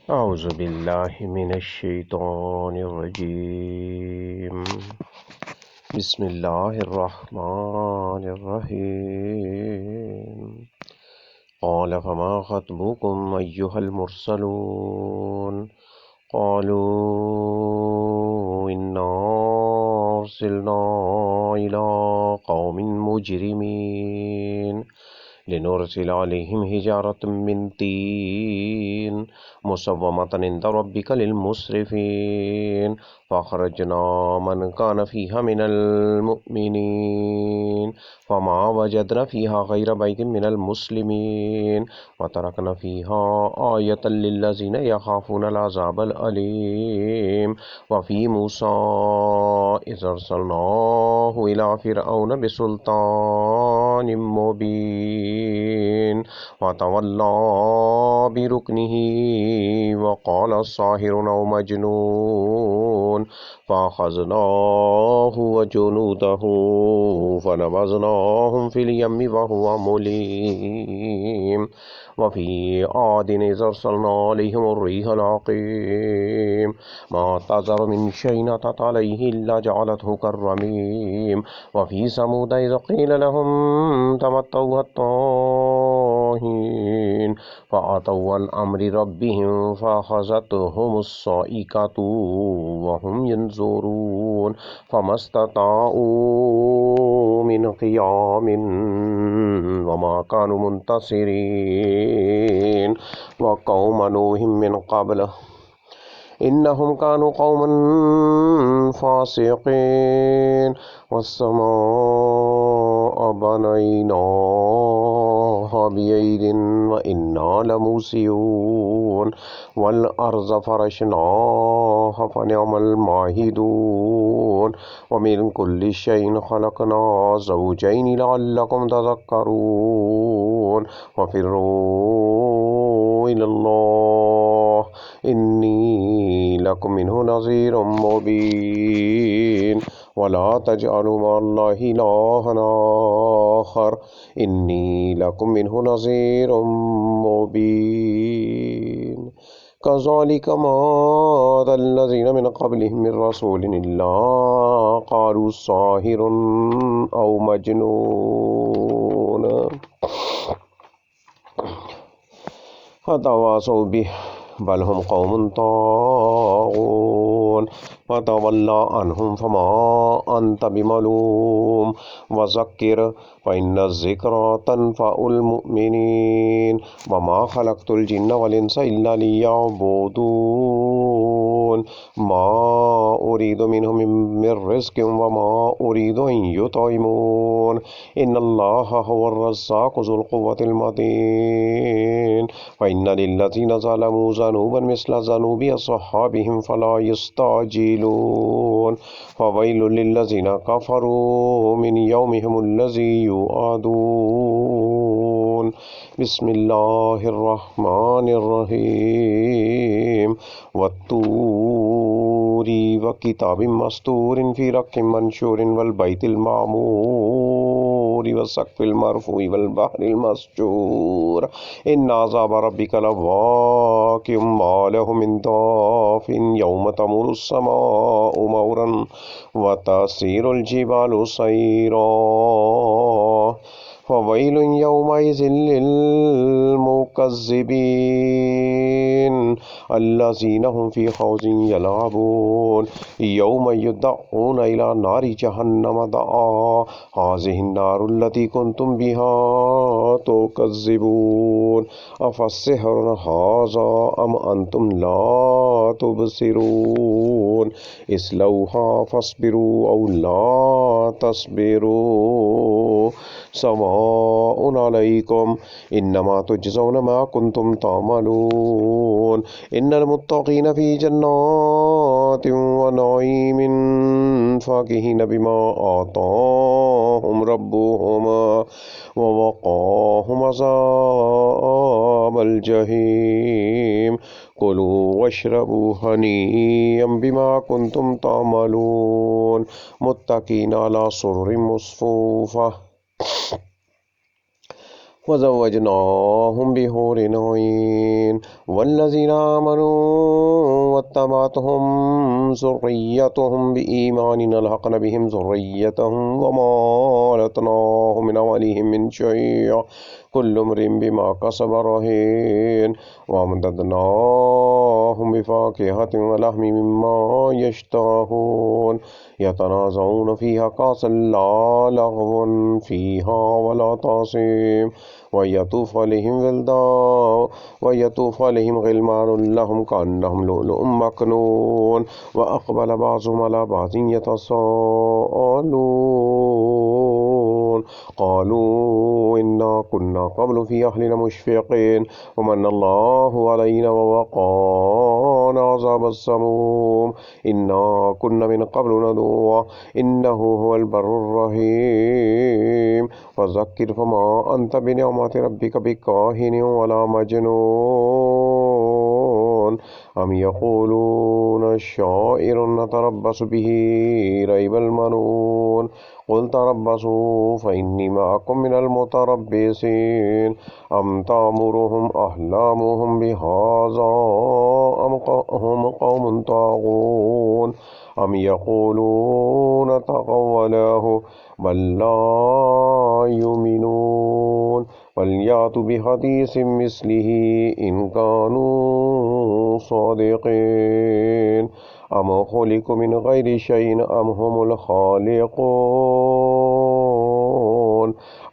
أعوذ بالله من الشيطان الرجيم. بسم الله الرحمن الرحيم. قال فما خطبكم أيها المرسلون؟ قالوا إنا أرسلنا إلى قوم مجرمين لنرسل عليهم حجارة من طين مسومة عند ربك للمسرفين فأخرجنا من كان فيها من المؤمنين فما وجدنا فيها غير بيت من المسلمين وتركنا فيها آية للذين يخافون العذاب الأليم. وفي موسى إذ أرسلناه إلى فرعون بسلطان مبين وتولى بركنه وقال ساحر أو مجنون فأخذناه وجنوده فنبذناهم في اليم وهو مليم. وفي عاد إذ أرسلنا عليهم الريح العقيم ما تذر من شيء أتت عليه إلا جعلته كالرميم. وفي ثمود إذ قيل لهم تمتعوا حتى حين فأتوا عن أمر ربهم فأخذتهم الصاعقة وهم ينظرون فما استطاعوا من قيام وما كانوا منتصرين. وقوم نوح من قبل إنهم كانوا قوما فاسقين. والسماء بنيناها بأيد وإنا لموسعون والأرض فرشناها فنعم الماهدون. ومن كل شيء خلقنا زوجين لعلكم تذكرون. وفروا إلى الله إني لكم منه نذير مبين. ولا تجعلوا مع الله إلها آخر إني لكم منه نذير مبين. كذلك ما أتى الذين من قبلهم من رسول إلا قالوا ساحر أو مجنون فتواصوا به بل هم قوم طاغون. فتولى عنهم فما أنت بملوم وذكر فإن الذكرى تنفع المؤمنين. وما خلقت الجن والإنس إلا ليعبدون ما أريد منهم من رزق وما أريد أن يطعمون إن الله هو الرزاق ذو القوة المتين. وإن للذين ظلموا ذنوبا مثل ذنوب أصحابهم فلا يستعجلون. فويل للذين كفروا من يومهم الذي يوعدون. بسم الله الرحمن الرحيم. والطور وكتاب مسطور في رق منشور والبيت المعمور والسقف المرفوع والبحر المسجور إن عذاب ربك لواقع ما له من دافع يوم تمور السماء مورا وتسير الجبال سيرا. فويل يومئذ للمكذبين الذين هم في خوض يلعبون يوم يدعون إلى نار جهنم دعا هذه النار التي كنتم بها تكذبون أفالسحر هذا أم أنتم لا تبصرون اصلوها فاصبروا أو لا تصبروا سواء عليكم إنما تجزون ما كنتم تعملون. إن المتقين في جنات ونعيم فاكهين بما آتاهم ربهم ووقاهم عذاب الجحيم. كلوا واشربوا هنيئا بما كنتم تعملون متكئين على سرر مصفوفة وزوجناهم بحور عين والذين آمنوا واتبعتهم ذريتهم بإيمان ألحقنا بهم ذريتهم وما ألتناهم من عملهم من شيء كل امرئ بما كسب رهين وأمددناهم بفاكهة ولحم مما يشتهون يتنازعون فيها كأسا لا لغو فيها ولا تأثيم ويطوف عليهم غلمان لهم كأنهم لؤلؤ مكنون وأقبل بعضهم على بعض يتساءلون قالوا إنا كنا قبل في أهلنا مشفقين ومن الله علينا ووقانا عذاب السموم إنا كنا من قبل ندعوه إنه هو البر الرحيم فذكر فما أنت بنعمة ربك بكاهن ولا مجنون أم يقولون شاعر نتربص به ريب المنون قل تربصوا فإني معكم من المتربصين أم تأمرهم أحلامهم بهذا أم هم قوم طاغون أم يقولون تقولاه بل لا يؤمنون فليأتوا بحديث مثله إن كانوا صادقين أم خلقوا من غير شيء أم هم الخالقون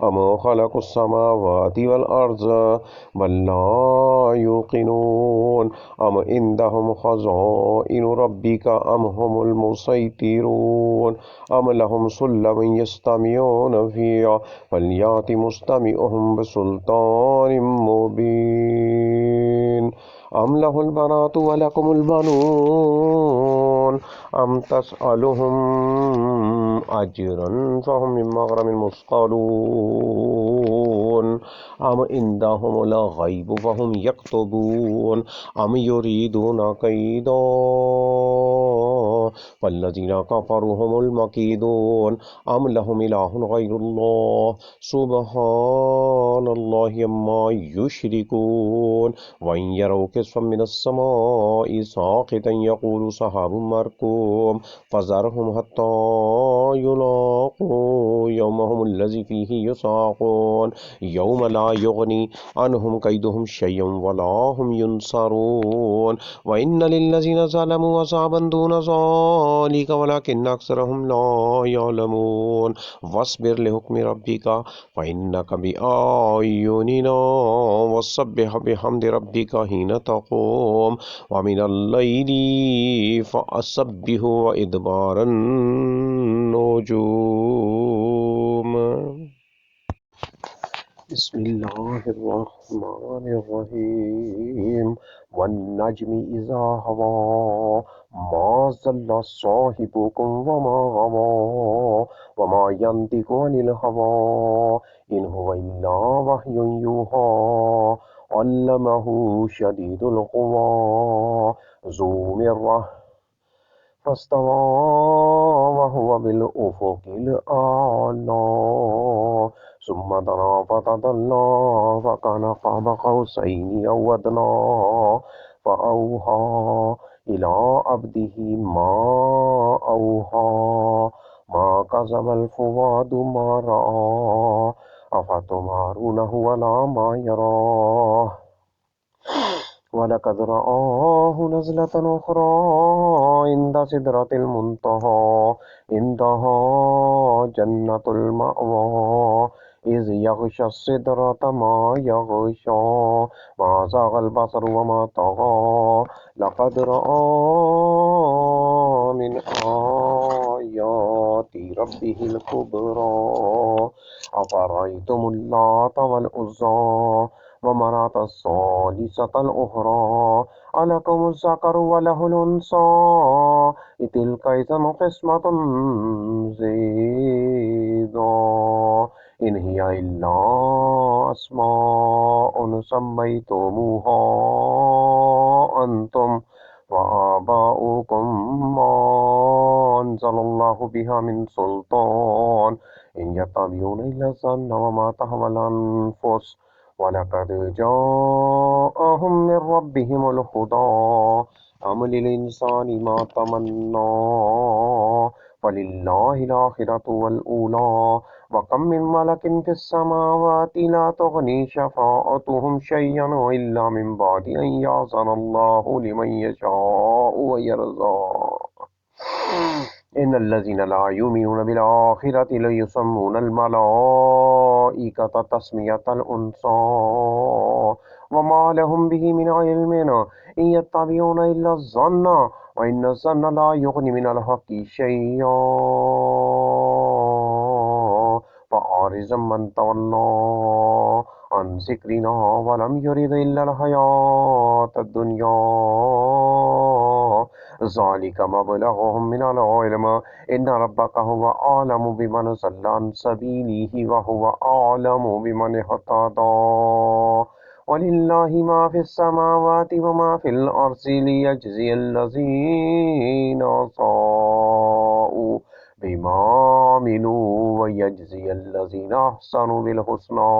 أم خلقوا السماوات والأرض بل لا يوقنون أم عندهم خزائن ربك أم هم المسيطرون أم لهم سلم يستمعون فيه فليأت مستمعهم بسلطان مبين أم له البنات ولكم البنون أم تسألهم أجرا فهم من مغرم مثقلون أم عندهم الغيب فهم يكتبون أم يريدون كيدا فالذين كفروا هم المكيدون أم لهم إله غير الله سبحان الله عما يشركون وإن يروا كسفا من السماء ساقطا يقول سحاب مركوم فذرهم حتى يلاقوا يومهم الذي فيه يساقون يوم لا يغني عنهم كيدهم شيئا ولا هم ينصرون وإن للذين ظلموا عذابا دون ذلك ولكن أكثرهم لا يعلمون واصبر لحكم ربك فإنك بأعيننا وسبح بحمد ربك حين تقوم ومن الليل فأسبح وإدبار النجوم بسم الله الرحمن الرحيم والنجم إذا هوى ما ضل صاحبكم وما غوى وما ينطق عن الهوى إن هو إلا وحي يوحى علمه شديد القوى ذو مرة فاستوى وهو بالأفق الأعلى ثم دنا فتدلى فكان قاب قوسين أو أدنى فأوحى إلى عبده ما أوحى ما كذب الفؤاد ما رأى أفتمارونه على ما يراه ولقد رآه نزلة أخرى عند سدرة المنتهى عندها جنة المأوى إذ يغشى السدرة ما يغشى ما زاغ البصر وما طغى لقد رأى من آيات ربه الكبرى أفرأيتم اللات والعزى ومناة الثالثة الأخرى ألكم الذكر وله الأنثى تلك إذا قسمة ضيزى إن هي إلا أسماء سميتموها أنتم وآباؤكم ما أنزل الله بها من سلطان إن يتبعون إلا الظن وما تهوى الأنفس ولقد جاءهم من ربهم الهدى أم للإنسان ما تمنى فلله الآخرة والأولى وكم من ملك في السماوات لا تغني شفاعتهم شيئا إلا من بعد أن يأذن الله لمن يشاء ويرضى إن الذين لا يؤمنون بالآخرة ليسمون الملائكة تسمية الأنثى وما لهم به من علم إن يتبعون إلا الظن وإن الظن لا يغني من الحق شيئا فأعرض من تولى عن ذكرنا ولم يرد إلا الحياة الدنيا ذلك مبلغهم من العلم إن ربك هو أعلم بمن ضل عن سبيله وهو أعلم بمن اهتدى ولله ما في السماوات وما في الأرض ليجزي الذين أساءوا بما عملوا ويجزي الذين أحسنوا بالحسنى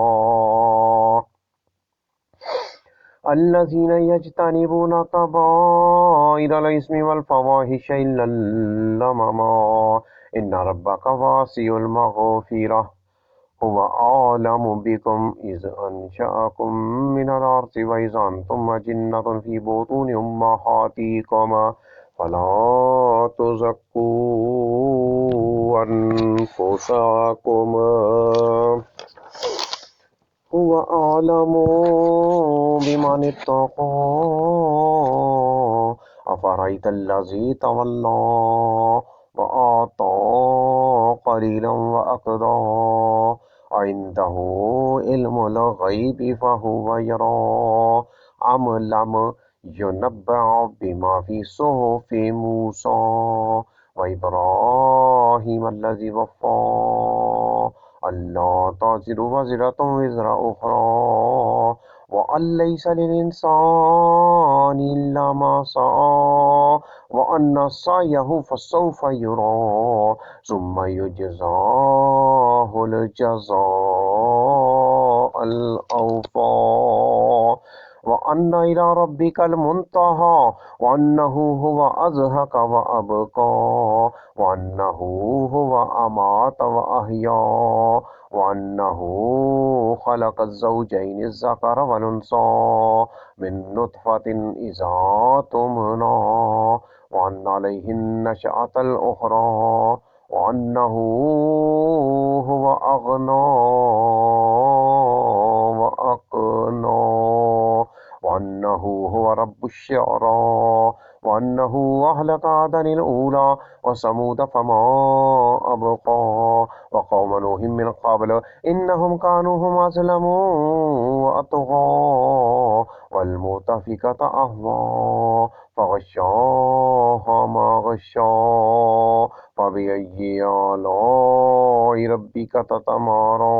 الذين يجتنبون كبائر الإثم والفواحش إلا اللمم إن ربك واسع المغفرة هو أعلم بكم إذ أنشأكم من الأرض وإذ أنتم أجنة في بطون أمهاتكم فلا تزكوا أنفسكم هو أعلم بمن اتقى أفرأيت الذي تولى وأعطى قليلا وأقضى عنده علم الغيب فهو يرى أم لم ينبأ بما في صحف موسى وإبراهيم الذي وفى ألا تزر وزرة وزر أخرى وأن ليس للإنسان إلا ما سعى وأن سعيه فسوف يرى ثم يجزاه الجزاء الأوفى وأن إلى ربك المنتهى وأنه هو أضحك وأبكى وأنه هو أمات وأحيا وأنه خلق الزوجين الذكر والأنثى من نطفة إذا تمنى وأن عليه النشأة الأخرى وأنه هو أغنى وأقنى وأنه هو رب الشعرى وأنه أهلك عادا الأولى وثمود فما أبقى وقوم نوح من قبل إنهم كانوا هم أظلم وأطغى والمؤتفكة أهوى فغشاها ما غشا فبأي آلاء ربك تتمارى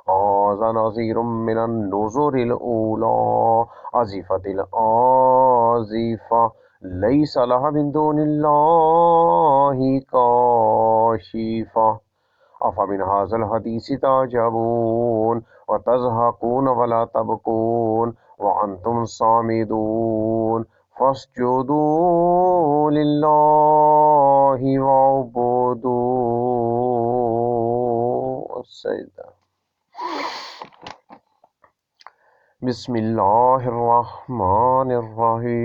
هذا نذير من النذر الأولى أزفت الآزفة ليس لها من دون الله كاشفة أفمن هذا الحديث تعجبون وتضحكون ولا تبكون وأنتم صامدون فاسجدوا لله واعبدوا السجدة بسم الله الرحمن الرحيم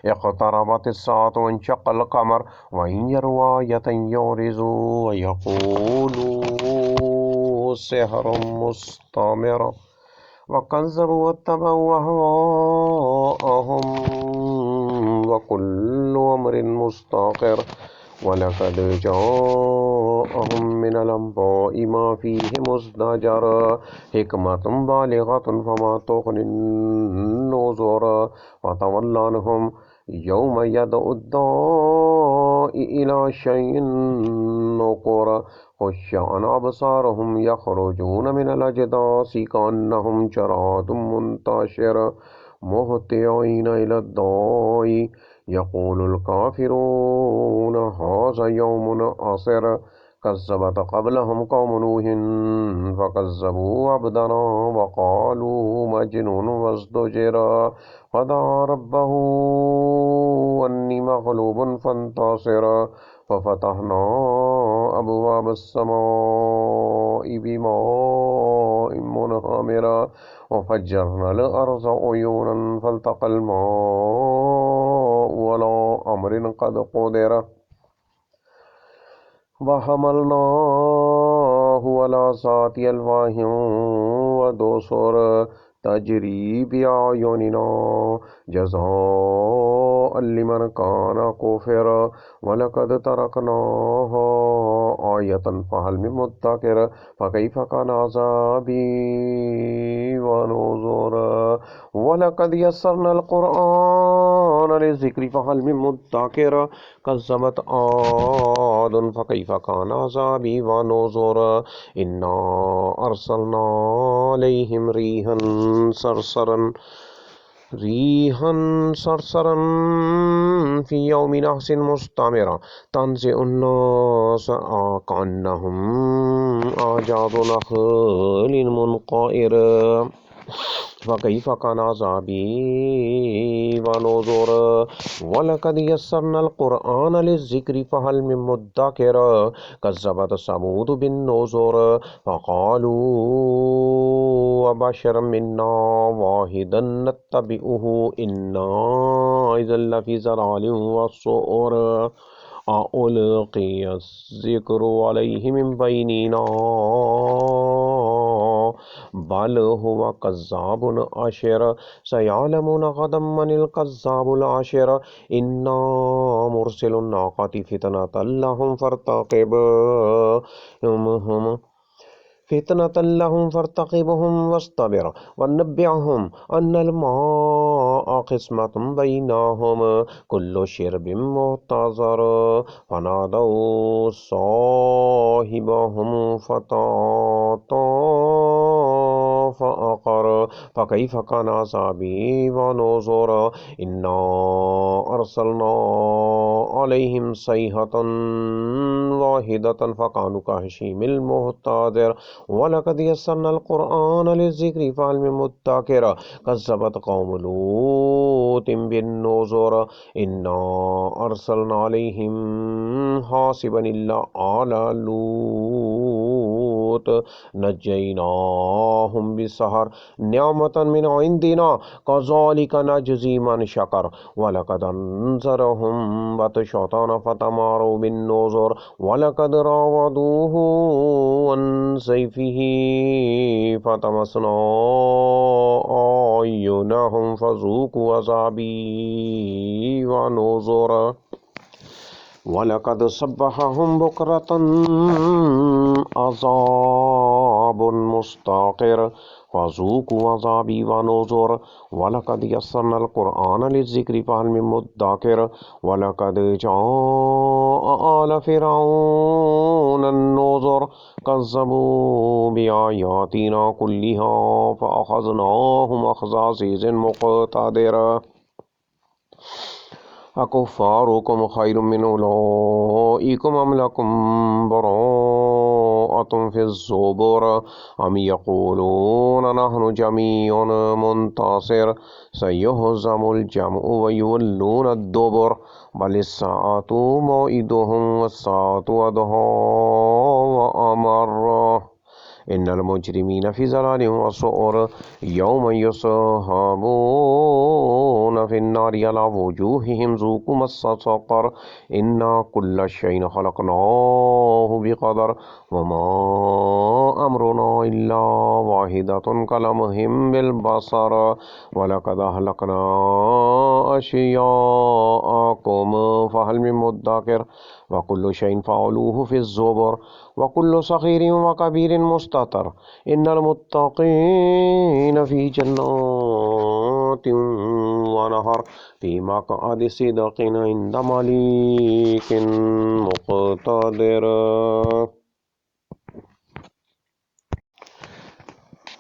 اقتربت الساعة وانشق القمر وإن يروا آية يعرضوا ويقولوا سحر مستمر وكذبوا واتبعوا أهواءهم وكل أمر مستقر ولقد جاءهم من الأنباء ما فيه مزدجر حكمة بالغة فما تغني النذر وتول عنهم يوم يدعو الداعي إلى شيء نكر خشعا أبصارهم يخرجون من الأجداث كأنهم جراد منتشر مهطعين إلى الداعي يقول الكافرون هذا يوم عسر كذبت قبلهم قوم نوح فكذبوا عبدنا وقالوا مجنون وازدجر فدعا ربه أني مغلوب فانتصر ففتحنا أبواب السماء بماء منهمر وفجرنا الأرض عيونا فالتقى الماء على أمر قد قدر وحملناه على ذات ألواح ودسر تجري بأعيننا جزاء لمن كان كفر ولقد تركناها آية فهل من مدكر فكيف كان عذابي ونذر ولقد يسرنا القرآن للذكر فهل من مدكر كذبت عاد فكيف كان عذابي ونذر إنا أرسلنا عليهم ريحا صرصرا في يوم نحس مستمر تنزع الناس كأنهم أعجاز نخل منقعر فكيف كان عذابي ونذر ولقد يسرنا القرآن للذكر فهل من مدكر كذبت ثمود بالنذر فقالوا وبشرا منا واحدا نتبعه إنا إذا لفي ضلال وسعر ألقي الذكر عليه من بيننا بل هو كذاب أشر سيعلمون غدا من الكذاب العشر إنا مرسل الناقة فتنة لهم فارتقبهم واصطبر ونبئهم أن الماء قسمة بينهم كل شرب محتضر فنادوا صاحبهم فتعاطى فأقر فكيف كان عذابي ونذر إنا أرسلنا عليهم صيحة واحدة فكانوا كهشيم المحتضر ولقد يسرنا القرآن للذكر فهل من مدكر كذبت قوم لوط بالنذر إنا أرسلنا عليهم حاصبا إلا على لوط نجيناهم بسحر نعمة من عندنا كذلك نجزي من شكر ولقد أنذرهم بطشتنا فتماروا بالنذر ولقد راودوه عن سيفه فتمسنا أعينهم فذوقوا عذابي ونذر ولقد صبحهم بكرة عذاب مستقر فذوقوا عذابي ونذر ولقد يسرنا القرآن للذكر فهل من مدكر ولقد جاء آل فرعون النذر كذبوا بآياتنا كلها فأخذناهم أخذ عزيز مقتدر أكفاركم خير من أولئكم أم لكم براءة في الزبر أم يقولون نحن جميع منتصر سيهزم الجمع ويولون الدبر بل الساعة موعدهم والساعة أدهى وأمر إن المجرمين في ضلال وسعر يوم يصحبون في النار على وجوههم ذوقوا مس سقر إنا كل شيء خلقناه بقدر وما أمرنا إلا واحدة كلمح بالبصر ولقد أهلكنا أشياءكم فهل من مدكر وكل شيء فعلوه في الزبر وكل صغير وكبير مستتر إن المتقين في جنات ونهر في مقعد صدق عند مليك مقتدر.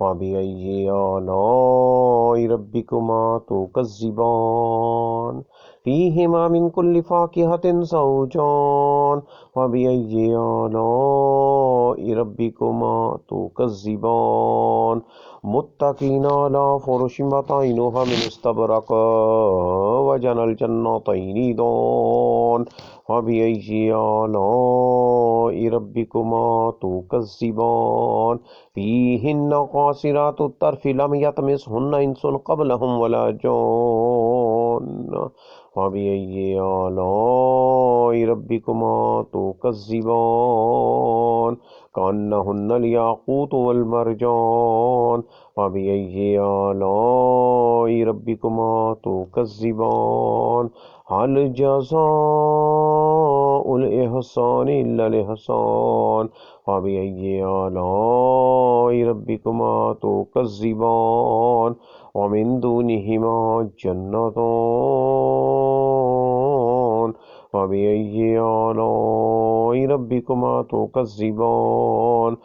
فبأي آلاء ربكما تكذبان فيهما من كل فاكهة زوجان فبأي آلاء ربكما تكذبان متكئين على فرش بطائنها من استبرق وجنى الجنتين دان فبأي آلاء ربكما تكذبان فيهن قاصرات الطرف لم يطمثهن إنس قبلهم ولا جان فبأي آلاء ربكما تكذبان كأنهن الياقوت والمرجان فبأي آلاء ربكما تكذبان هل جزاء الإحسان إلا الإحسان فبأي آلاء ربكما تكذبان ومن دونهما جنتان فبأي آلاء ربكما تكذبان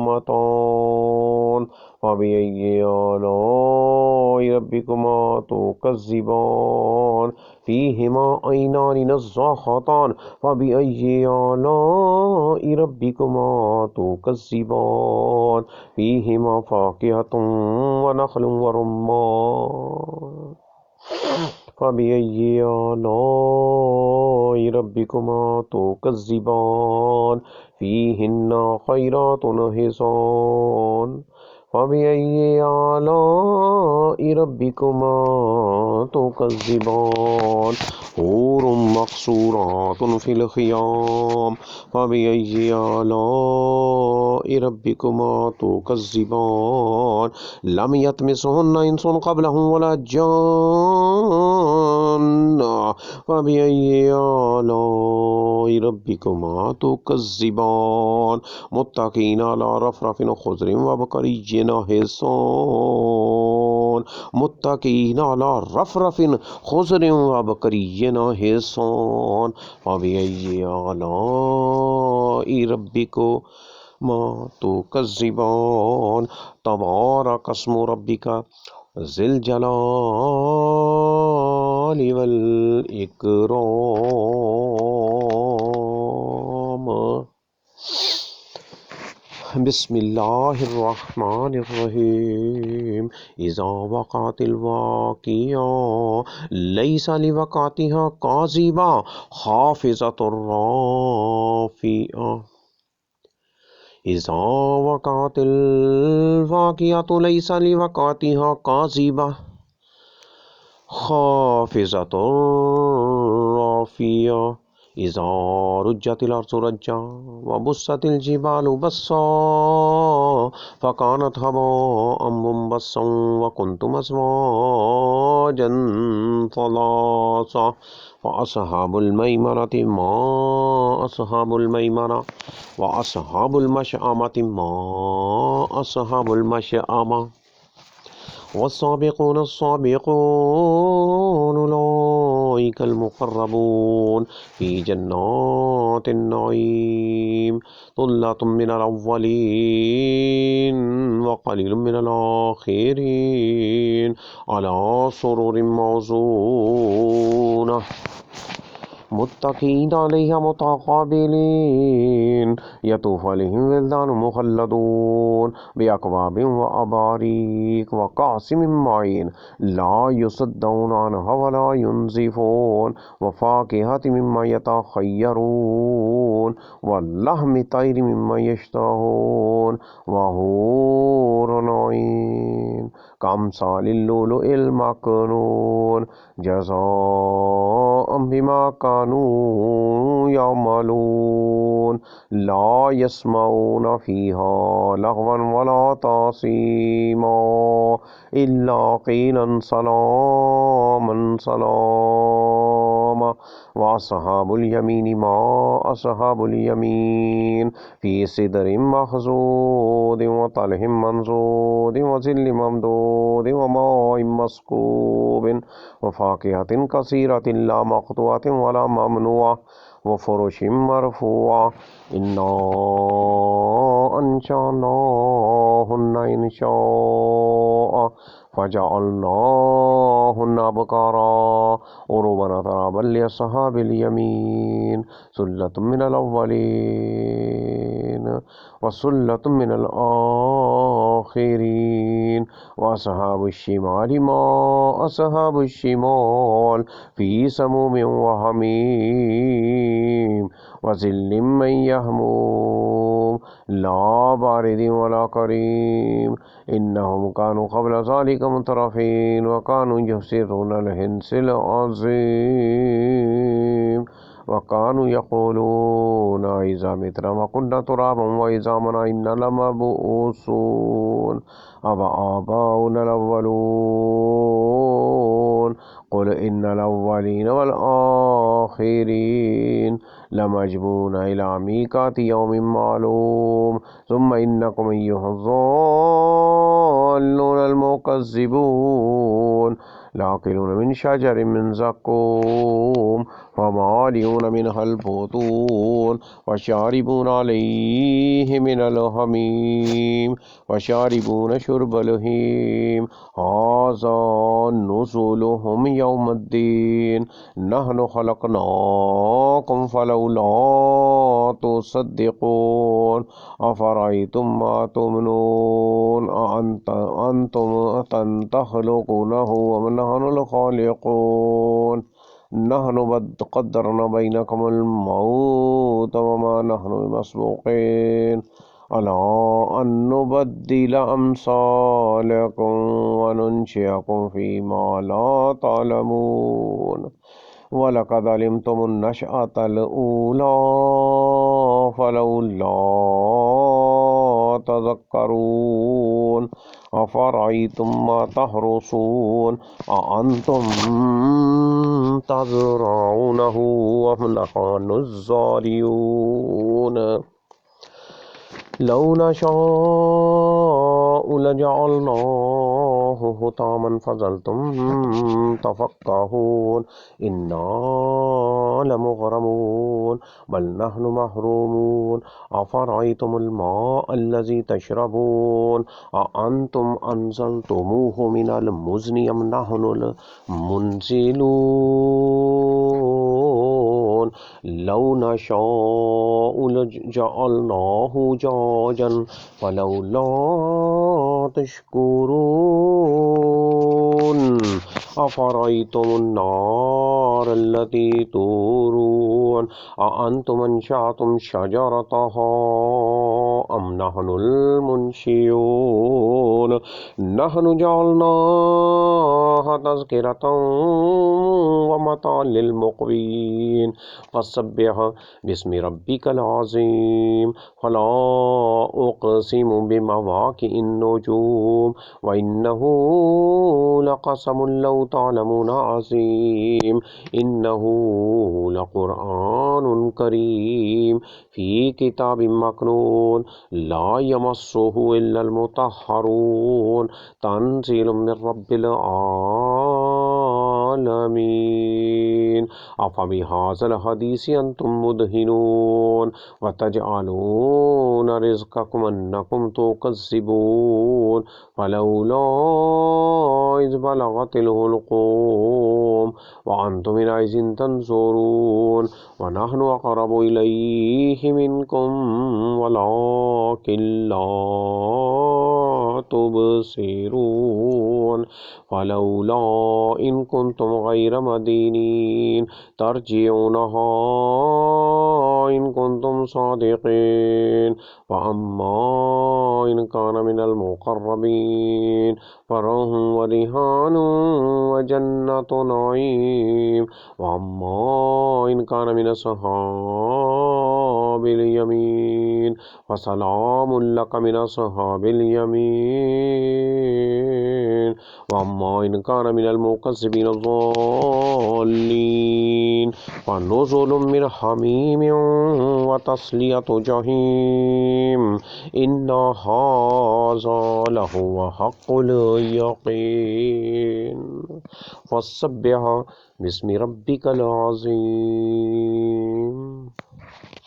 مدهامتان فبأي آلاء ربكما تكذبان فيهما عينان نضاختان فبأي آلاء ربكما تكذبان فيهما فاكهة ونخل ورمان فبأي آلاء ربكما تكذبان فيهن خيرات حسان فبأي آلاء ربكما تكذبان حور مقصورات في الخيام فبأي آلاء ربكما تكذبان لم يطمثهن إنس قبلهم ولا جان فبأي آلاء ربكما تكذبان متكئين على رفرف خضر وعبقري حسان متكئين على رفرف خضر وعبقري حسان فبأي آلاء ربكما تكذبان تبارك اسم ربك ذي الجلال والإكرام بسم الله الرحمن الرحيم إذا وقعت الواقعة ليس لوقعتها كاذبة خافضة رافعة إذا وقعت الواقعة ليس لوقعتها كاذبة خافضة رافعة إذا رجت الأرض رجا وبست الجبال بسا فكانت هباء منبثا وكنتم أزواجا ثلاثة فأصحاب الميمنة ما أصحاب الميمنة وأصحاب المشأمة ما أصحاب المشأمة والسابقون السابقون أولئك المقربون في جنات النعيم ثلة من الأولين وقليل من الآخرين على سرر موضونة متكئين عليها متقابلين يطوف عليهم ولدان مخلدون بأكواب وأباريق وكأس من معين لا يصدون عنها ولا ينزفون وفاكهة مما يتخيرون ولحم طير مما يشتهون وحور عين كأمثال اللؤلؤ المكنون جزاء بما كانوا يعملون لا يسمعون فيها لغوا ولا تأثيما إلا قيلا سلاما سلاما وأصحاب اليمين ما أصحاب اليمين في سدر مخضود وطلح منضود وظل ممدود وماء مسكوب وفاكهة كثيرة لا مقطوعة ولا ممنوعة وفرش مرفوعة إنا أنشأناهن إنشاء فجعلناهن أبكارا عربا أترابا لأصحاب اليمين ثلة من الأولين وثلة من الآخرين وأصحاب الشمال ما أصحاب الشمال في سموم وحميم وظل من يحموم لا بارد ولا كريم إنهم كانوا قبل ذلك مترفين وكانوا يسرون الحنث العظيم وكانوا يقولون إذا متنا وكنا ترابا وإذا منا إنا لمبعوثون أبآباؤنا الأولون قل إن الأولين والآخرين لمجموعون إلى ميقات يوم معلوم ثم إنكم أيها الضالون المكذبون لآكلون من شجر من زقوم فمالئون منها البطون وشاربون عليه من الحميم وشاربون شرب الهيم هذا نزلهم يوم الدين نحن خلقناكم فلولا تصدقون أفرأيتم ما تمنون أنتم تخلقونه ومن نحن الخالقون نحن قدرنا بينكم الموت وما نحن بمسبوقين ألا أن نبدل أمثالكم وننشئكم فيما لا تعلمون ولقد علمتم النشأة الأولى فلولا تذكرون أفرأيتم ما تحرثون أأنتم تزرعونه أم نحن الزارعون لو نشاء لجعلناه حطاما فظلتم تفكهون إنا لمغرمون بل نحن محرومون أفرأيتم الماء الذي تشربون أأنتم أنزلتموه من المزن أم نحن المنزلون لو نشاء لجعلناه جاجا فلولا تشكرون أفرأيتم النار التي تورون أأنتم أنشأتم شجرتها أم نحن المنشئون نحن جعلناها تذكرة ومتاعا للمقوين فسبح باسم ربك العظيم فلا أقسم بمواقع النجوم وإنه لقسم لو تعلمون عظيم إنه لقرآن كريم في كتاب مكنون لا يمسه إلا المطهرون تنزيل من رب العالمين أفبهذا الحديث أنتم مدهنون وتجعلون رزقكم أنكم تكذبون فلولا إذ بلغت الحلقوم وأنتم حينئذ تنظرون ونحن أقرب إليه منكم ولكن لا تبصرون فلولا إن كنتم غير مدينين ترجعونها إن كنتم صادقين فأما إن كان من المقربين فروح وريحان وجنة نعيم وأما إن كان من أصحاب اليمين فسلام لك من أصحاب اليمين وأما إن كان من المكذبين الضالين فنزل من حميم وتصلية جحيم إن هذا لهو حق اليقين فسبح باسم ربك العظيم.